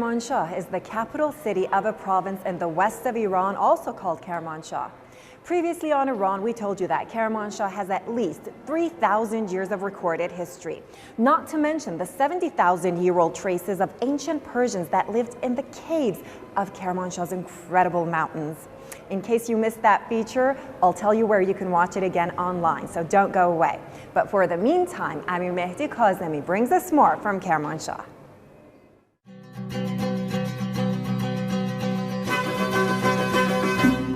Kermanshah is the capital city of a province in the west of Iran, also called Kermanshah. Previously on Iran, we told you that Kermanshah has at least 3,000 years of recorded history, not to mention the 70,000-year-old traces of ancient Persians that lived in the caves of Kermanshah's incredible mountains. In case you missed that feature, I'll tell you where you can watch it again online, so don't go away. But for the meantime, Amir Mehdi Kazemi brings us more from Kermanshah.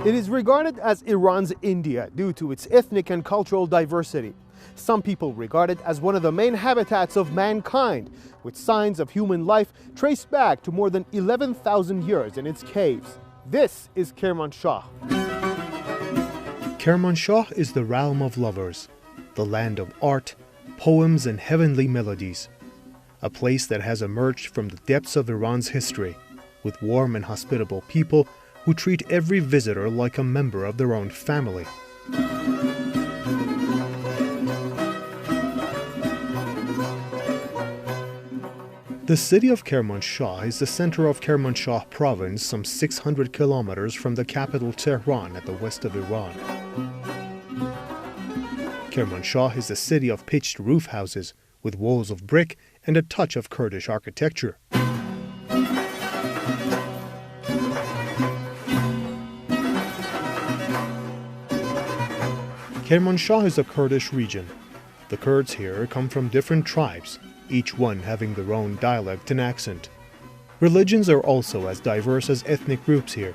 It is regarded as Iran's India due to its ethnic and cultural diversity. Some people regard it as one of the main habitats of mankind, with signs of human life traced back to more than 11,000 years in its caves. This is Kermanshah. Kermanshah is the realm of lovers, the land of art, poems, and heavenly melodies. A place that has emerged from the depths of Iran's history, with warm and hospitable people who treat every visitor like a member of their own family. The city of Kermanshah is the center of Kermanshah province, some 600 kilometers from the capital Tehran at the west of Iran. Kermanshah is a city of pitched roof houses with walls of brick and a touch of Kurdish architecture. Kermanshah is a Kurdish region. The Kurds here come from different tribes, each one having their own dialect and accent. Religions are also as diverse as ethnic groups here.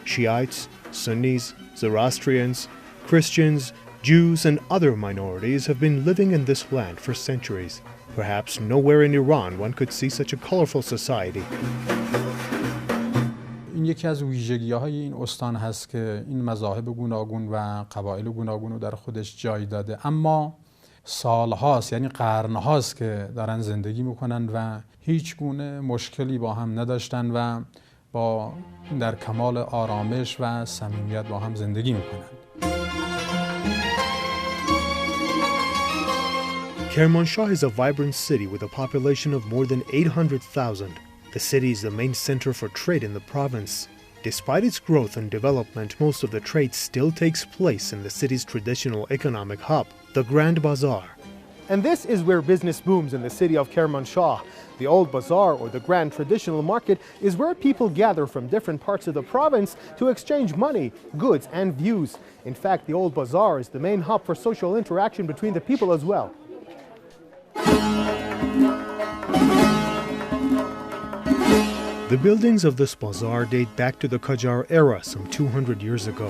Shiites, Sunnis, Zoroastrians, Christians, Jews, and other minorities have been living in this land for centuries. Perhaps nowhere in Iran one could see such a colorful society. این یکی از ویژگی‌های این استان هست که این مذاهب گوناگون و قبایل گوناگون رو در خودش جای داده، اما سالهاست یعنی قرنهاست که دارن زندگی میکنن و هیچ گونه مشکلی با هم نداشتن و با در کمال آرامش و صمیمیت با هم زندگی میکنن. Kermanshah is a vibrant city with a population of more than 800,000. The city is the main center for trade in the province. Despite its growth and development, most of the trade still takes place in the city's traditional economic hub, the Grand Bazaar. And this is where business booms in the city of Kermanshah. The old bazaar, or the grand traditional market, is where people gather from different parts of the province to exchange money, goods, and views. In fact, the old bazaar is the main hub for social interaction between the people as well. The buildings of this bazaar date back to the Qajar era some 200 years ago.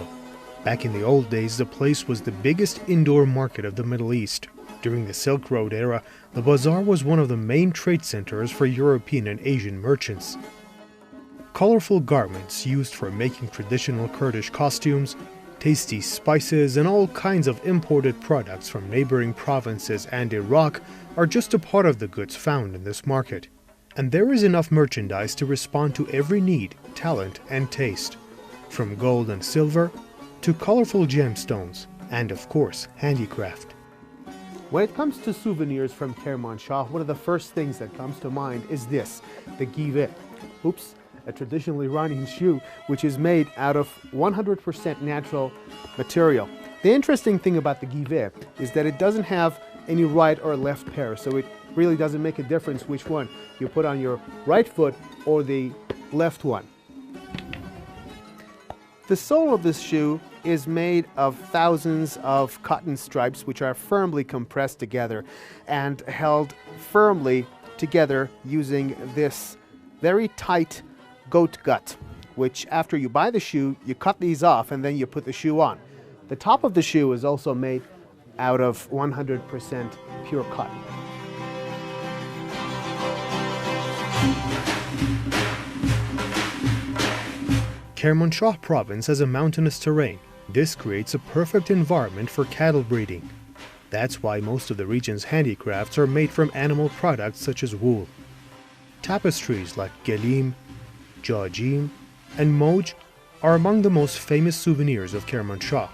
Back in the old days, the place was the biggest indoor market of the Middle East. During the Silk Road era, the bazaar was one of the main trade centers for European and Asian merchants. Colorful garments used for making traditional Kurdish costumes, tasty spices, and all kinds of imported products from neighboring provinces and Iraq are just a part of the goods found in this market. And there is enough merchandise to respond to every need, talent, and taste, from gold and silver to colorful gemstones, and of course, handicraft. When it comes to souvenirs from Kermanshah, one of the first things that comes to mind is this, the give. Oops, a traditional Iranian shoe which is made out of 100% natural material. The interesting thing about the give is that it doesn't have any right or left pair, so it really doesn't make a difference which one you put on your right foot or the left one. The sole of this shoe is made of thousands of cotton stripes which are firmly compressed together and held firmly together using this very tight goat gut, which after you buy the shoe, you cut these off and then you put the shoe on. The top of the shoe is also made out of 100% pure cotton. Kermanshah province has a mountainous terrain. This creates a perfect environment for cattle breeding. That's why most of the region's handicrafts are made from animal products such as wool. Tapestries like gelim, jajim, and moj are among the most famous souvenirs of Kermanshah.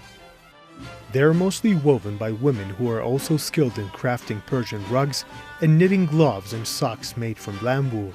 They're mostly woven by women who are also skilled in crafting Persian rugs and knitting gloves and socks made from lamb wool.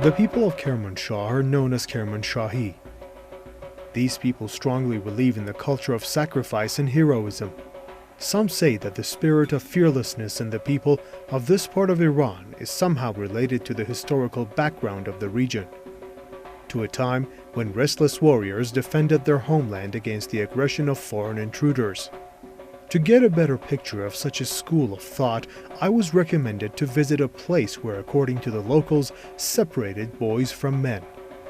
The people of Kermanshah are known as Kermanshahi. These people strongly believe in the culture of sacrifice and heroism. Some say that the spirit of fearlessness in the people of this part of Iran is somehow related to the historical background of the region, to a time when restless warriors defended their homeland against the aggression of foreign intruders. To get a better picture of such a school of thought, I was recommended to visit a place where, according to the locals, separated boys from men,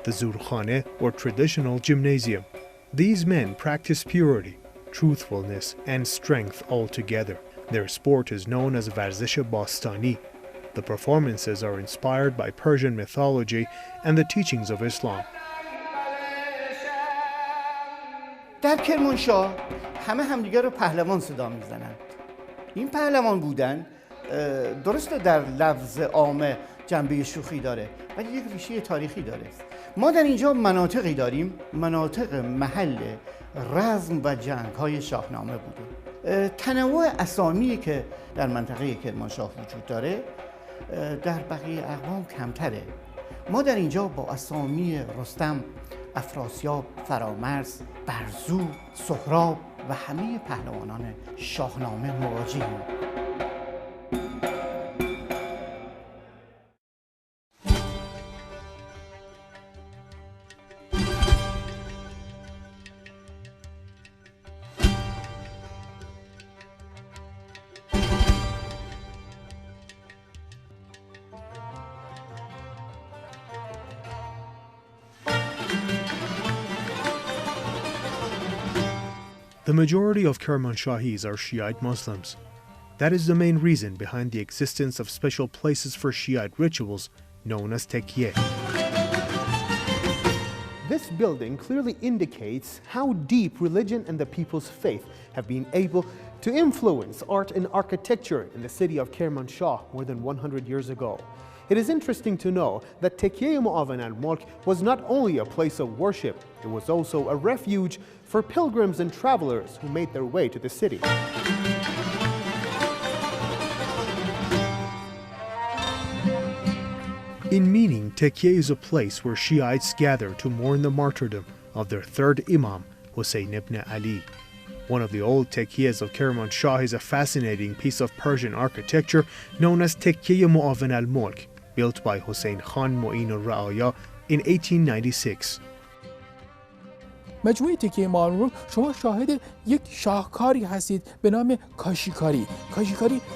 the Zurkhane or traditional gymnasium. These men practice purity, truthfulness, and strength all together. Their sport is known as Varzish Bastani. The performances are inspired by Persian mythology and the teachings of Islam. در کرمانشاه همه همدیگه رو پهلوان صدا میزنن. این پهلوان بودن درسته در لفظ عامه جنبه شوخی داره ولی یک ریشه تاریخی داره. ما در اینجا مناطقی داریم، مناطق محل رزم و جنگ‌های شاهنامه بوده. تنوع اسامی که در منطقه کرمانشاه وجود داره در بقیه اقوام کمتره. ما در اینجا با اسامی رستم، افراسیاب، فرامرز، برزو، سهراب و همه پهلوانان شاهنامه مواجهیم. The majority of Kermanshahis are Shiite Muslims. That is the main reason behind the existence of special places for Shiite rituals known as tekyeh. This building clearly indicates how deep religion and the people's faith have been able to influence art and architecture in the city of Kermanshah more than 100 years ago. It is interesting to know that Tekyeh Mu'awan al-Mulk was not only a place of worship, it was also a refuge for pilgrims and travelers who made their way to the city. In meaning, tekyeh is a place where Shiites gather to mourn the martyrdom of their third Imam, Hussein ibn Ali. One of the old tekyehs of Kermanshah is a fascinating piece of Persian architecture known as Tekyeh Mu'awan al-Mulk, built by Hussein Khan Mu'in al-Ra'aya in 1896. مجموعه تکیه معمار شما شاهد یک شاهکاری هستید به نام کاشیکاری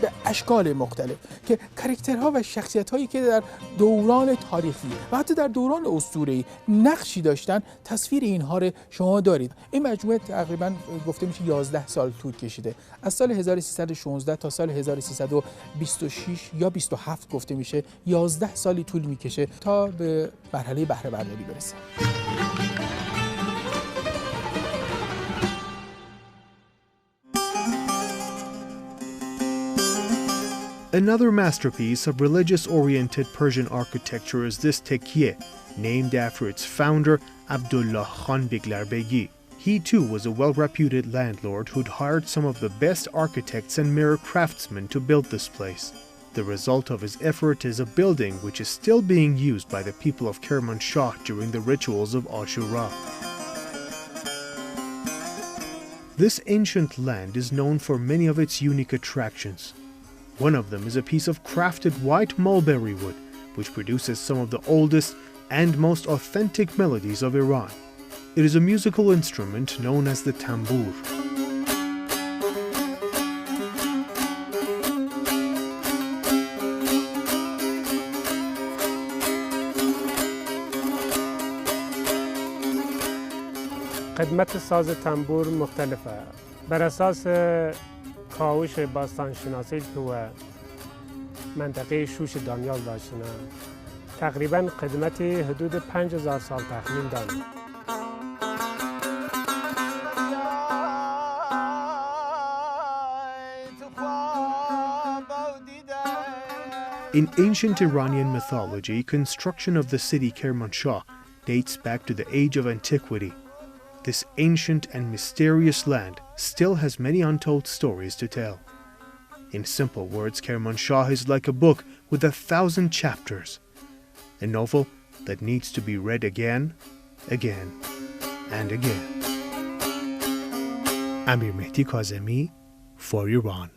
به اشکال مختلف که کاراکترها و شخصیت‌هایی که در دوران تاریخی و حتی در دوران اسطوره‌ای نقشی داشتن تصویر اینها رو شما دارید. این مجموعه تقریبا گفته میشه 11 سال طول کشیده، از سال 1316 تا سال 1326 یا 27 گفته میشه 11 سالی طول میکشه تا به مرحله بهره برداری برسه. Another masterpiece of religious-oriented Persian architecture is this tekyeh, named after its founder, Abdullah Khan Biglarbegi. He too was a well-reputed landlord who'd hired some of the best architects and mirror craftsmen to build this place. The result of his effort is a building which is still being used by the people of Kermanshah during the rituals of Ashura. This ancient land is known for many of its unique attractions. One of them is a piece of crafted white mulberry wood, which produces some of the oldest and most authentic melodies of Iran. It is a musical instrument known as the tambour. خدمت ساز تنبور مختلفه بر اساس کاوش باستانشناسی تو منطقه شوش دانیال داشتن تقریبا خدمت حدود 5000 سال تخمین دارن. In ancient Iranian mythology, construction of the city Kermanshah dates back to the age of antiquity. This ancient and mysterious land still has many untold stories to tell. In simple words, Kermanshah is like a book with 1,000 chapters, a novel that needs to be read again, again, and again. Amir Mehdi Kazemi for Iran.